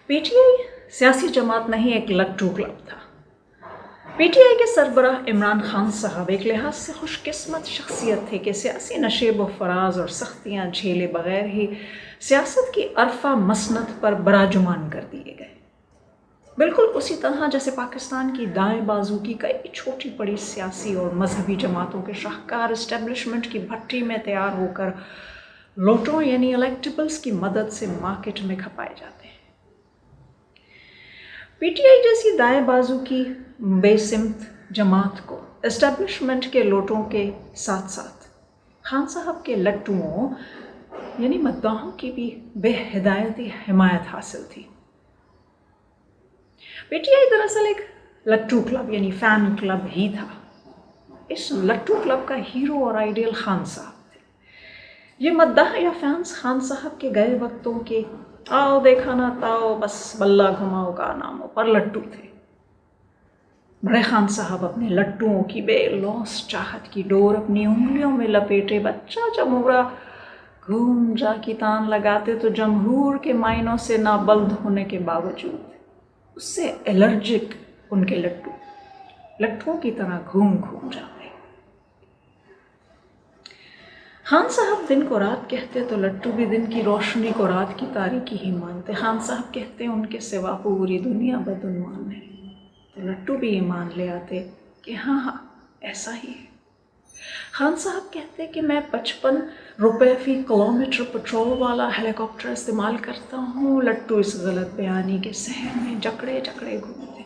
P T I سیاسی جماعت نہیں، ایک لٹو کلب تھا۔ پی ٹی آئی کے سربراہ عمران خان صاحب ایک لحاظ سے خوش قسمت شخصیت تھے کہ سیاسی نشیب و فراز اور سختیاں جھیلے بغیر ہی سیاست کی عرفہ مسند پر براجمان کر دیے گئے، بالکل اسی طرح جیسے پاکستان کی دائیں بازو کی کئی چھوٹی بڑی سیاسی اور مذہبی جماعتوں کے شاہکار اسٹیبلشمنٹ کی بھٹی میں تیار ہو کر لوٹوں یعنی الیکٹیبلز کی مدد سے مارکیٹ میں کھپائے جاتے ہیں۔ پی ٹی آئی جیسی دائیں بازو کی بے سمت جماعت کو اسٹیبلشمنٹ کے لوٹوں کے ساتھ ساتھ خان صاحب کے لٹوؤں یعنی مداحوں کی بھی بے ہدایتی حمایت حاصل تھی۔ پی ٹی آئی دراصل ایک لٹو کلب یعنی فین کلب ہی تھا۔ اس لٹو کلب کا ہیرو اور آئیڈیل خان صاحب تھے۔ یہ مداح یا فینس خان صاحب کے گئے وقتوں کے آؤ دیکھا نہ تاؤ بس بلہ گھماؤ کا ناموں پر لٹو تھے۔ بڑے خان صاحب اپنے لٹوؤں کی بے لوس چاہت کی ڈور اپنی انگلیوں میں لپیٹے بچہ جمہورا گھوم جا کی تان لگاتے تو جمہور کے معنوں سے نابلد ہونے کے باوجود اس سے الرجک ان کے لٹوؤں کی طرح گھوم جاتے۔ خان صاحب دن کو رات کہتے تو لٹو بھی دن کی روشنی کو رات کی تاریکی ہی مانتے۔ خان صاحب کہتے ان کے سوا پوری دنیا بدعنوان ہے تو لٹو بھی یہ مان لے آتے کہ ہاں ایسا ہی ہے۔ خان صاحب کہتے کہ میں 55 روپے فی کلومیٹر پٹرول والا ہیلی کاپٹر استعمال کرتا ہوں، لٹو اس غلط بیانی کے سحر میں جکڑے گھومتے۔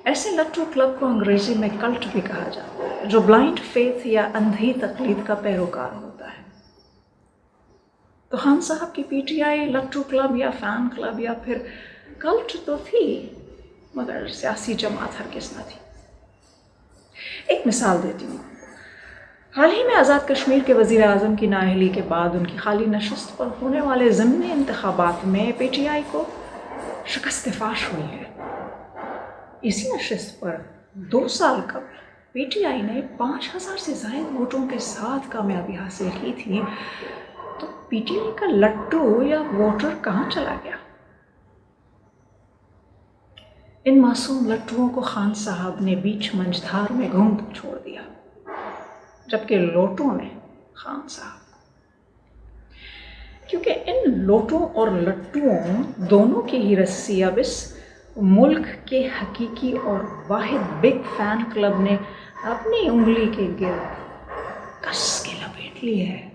ایسے لٹو کلب کو انگریزی میں کلٹ بھی کہا جاتا ہے، جو بلائنڈ فیتھ یا اندھی تقلید کا پیروکار ہوتا ہے۔ تو خان صاحب کی پی ٹی آئی لٹو کلب یا فین کلب یا پھر کلٹ تو تھی، مگر سیاسی جماعت ہرگز نہ تھی۔ ایک مثال دیتی ہوں۔ حال ہی میں آزاد کشمیر کے وزیر اعظم کی نااہلی کے بعد ان کی خالی نشست پر ہونے والے ضمنی انتخابات میں پی ٹی آئی کو شکست فاش ہوئی ہے۔ اسی نشست پر 2 سال قبل پی ٹی آئی نے 5000 سے زائد ووٹوں کے ساتھ کامیابی حاصل کی تھی، تو پی ٹی آئی کا لٹو یا ووٹر کہاں چلا گیا؟ ان معصوم لٹوؤں کو خان صاحب نے بیچ منجھدار میں گھومتا چھوڑ دیا، جبکہ لوٹوں نے خان صاحب، کیونکہ ان لوٹوں اور لٹوؤں دونوں کی ہی رسی اب اس ملک کے حقیقی اور واحد بگ فین کلب نے اپنی انگلی کے گرد کس کے لپیٹ لی ہے۔